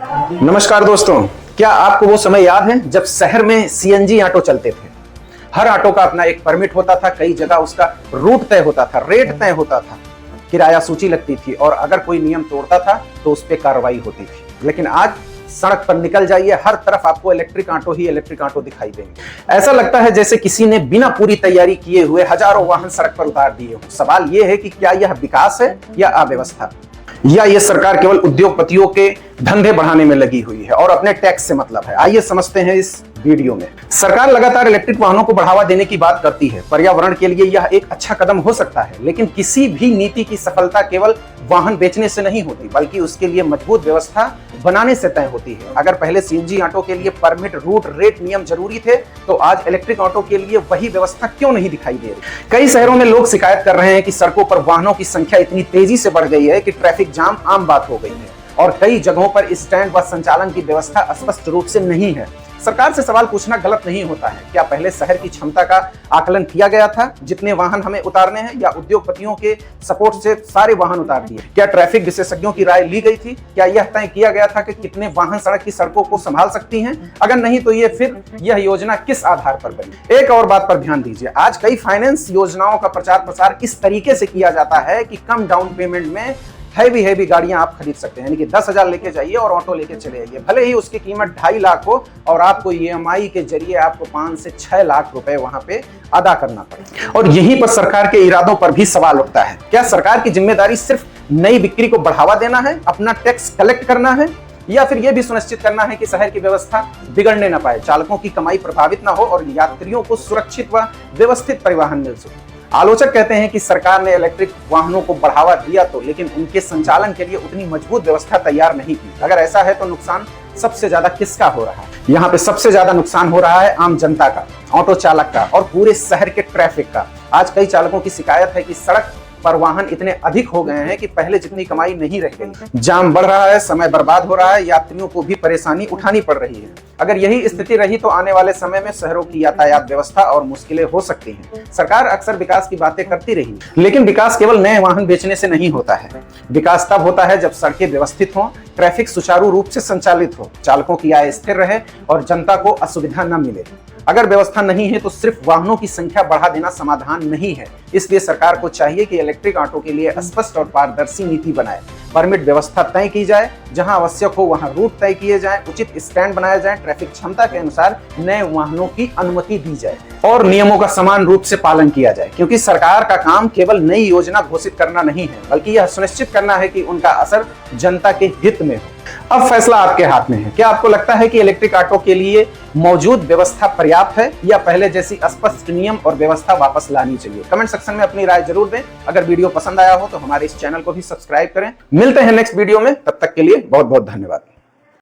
नमस्कार दोस्तों, क्या आपको वो समय याद है जब शहर में सीएनजी ऑटो चलते थे। हर ऑटो का अपना एक परमिट होता था, कई जगह उसका रूट तय होता था, रेट तय होता था, किराया सूची लगती थी और अगर कोई नियम तोड़ता था तो उस पर कार्रवाई होती थी। लेकिन आज सड़क पर निकल जाइए, हर तरफ आपको इलेक्ट्रिक ऑटो ही इलेक्ट्रिक ऑटो दिखाई देंगे। ऐसा लगता है जैसे किसी ने बिना पूरी तैयारी किए हुए हजारों वाहन सड़क पर उतार दिए हो। सवाल यह है कि क्या यह विकास है या अव्यवस्था, या ये सरकार केवल उद्योगपतियों के धंधे बढ़ाने में लगी हुई है और अपने टैक्स से मतलब है। आइए समझते हैं इस वीडियो में। सरकार लगातार इलेक्ट्रिक वाहनों को बढ़ावा देने की बात करती है। पर्यावरण के लिए यह एक अच्छा कदम हो सकता है, लेकिन किसी भी नीति की सफलता केवल वाहन बेचने से नहीं होती, बल्कि उसके लिए मजबूत व्यवस्था बनाने से तय होती है। अगर पहले सीएनजी ऑटो के लिए परमिट, रूट, रेट नियम जरूरी थे, तो आज इलेक्ट्रिक ऑटो के लिए वही व्यवस्था क्यों नहीं दिखाई दे रही। कई शहरों में लोग शिकायत कर रहे हैं कि सड़कों पर वाहनों की संख्या इतनी तेजी से बढ़ गई है कि ट्रैफिक जाम आम बात हो गई है और कई जगहों पर स्टैंड व संचालन की व्यवस्था स्पष्ट रूप से नहीं है। सरकार से सवाल पूछना गलत नहीं होता है। क्या पहले शहर की क्षमता का आकलन किया गया था, जितने वाहन हमें उतारने हैं, या उद्योगपतियों के सपोर्ट से सारे वाहन उतार दिए? क्या ट्रैफिक विशेषज्ञों की राय ली गई थी? क्या यह तय किया गया था कि कितने वाहन सड़क की सड़कों को संभाल सकती हैं? अगर नहीं तो यह योजना किस आधार पर बनी? एक और बात पर ध्यान दीजिए, आज कई फाइनेंस योजनाओं का प्रचार प्रसार इस तरीके से किया जाता है कि कम डाउन पेमेंट में हैवी गाड़ियां आप खरीद सकते हैं, यानी कि 10,000 लेके जाइए और ऑटो लेके चले आइए। भले ही उसकी कीमत 2.5 लाख हो और आपको ईएमआई के जरिए आपको 5 से 6 लाख रुपए वहां पे अदा करना पड़े। और यहीं पर सरकार के इरादों पर भी सवाल उठता है। क्या सरकार की जिम्मेदारी सिर्फ नई बिक्री को बढ़ावा देना है, अपना टैक्स कलेक्ट करना है, या फिर यह भी सुनिश्चित करना है कि शहर की व्यवस्था बिगड़ने न पाए, चालकों की कमाई प्रभावित न हो और यात्रियों को सुरक्षित व व्यवस्थित परिवहन मिल सके? आलोचक कहते हैं कि सरकार ने इलेक्ट्रिक वाहनों को बढ़ावा दिया तो, लेकिन उनके संचालन के लिए उतनी मजबूत व्यवस्था तैयार नहीं की। अगर ऐसा है तो नुकसान सबसे ज्यादा किसका हो रहा है? यहाँ पे सबसे ज्यादा नुकसान हो रहा है आम जनता का, ऑटो चालक का और पूरे शहर के ट्रैफिक का। आज कई चालकों की शिकायत है कि सड़क पर वाहन इतने अधिक हो गए हैं कि पहले जितनी कमाई नहीं रह गई। जाम बढ़ रहा है, समय बर्बाद हो रहा है, यात्रियों को भी परेशानी उठानी पड़ रही है। अगर यही स्थिति रही तो आने वाले समय में शहरों की यातायात व्यवस्था और मुश्किलें हो सकती हैं। सरकार अक्सर विकास की बातें करती रही, लेकिन विकास केवल नए वाहन बेचने से नहीं होता है। विकास तब होता है जब सड़कें व्यवस्थित हों, ट्रैफिक सुचारू रूप से संचालित हो, चालकों की आय स्थिर रहे और जनता को असुविधा न मिले। अगर व्यवस्था नहीं है तो सिर्फ वाहनों की संख्या बढ़ा देना समाधान नहीं है। इसलिए सरकार को चाहिए कि इलेक्ट्रिक ऑटो के लिए स्पष्ट और पारदर्शी नीति बनाए, परमिट व्यवस्था तय की जाए, जहां आवश्यक हो वहां रूट तय किए जाएं, उचित स्टैंड बनाए जाएं, ट्रैफिक क्षमता के अनुसार नए वाहनों की अनुमति दी जाए और नियमों का समान रूप से पालन किया जाए। क्योंकि सरकार का काम केवल नई योजना घोषित करना नहीं है, बल्कि यह सुनिश्चित करना है कि उनका असर जनता के हित में हो। अब फैसला आपके हाथ में है। क्या आपको लगता है कि इलेक्ट्रिक ऑटो के लिए मौजूद व्यवस्था पर्याप्त है, या पहले जैसी स्पष्ट नियम और व्यवस्था वापस लानी चाहिए? कमेंट सेक्शन में अपनी राय जरूर दें। अगर वीडियो पसंद आया हो तो हमारे इस चैनल को भी सब्सक्राइब करें। मिलते हैं नेक्स्ट वीडियो में, तब तक के लिए बहुत बहुत धन्यवाद।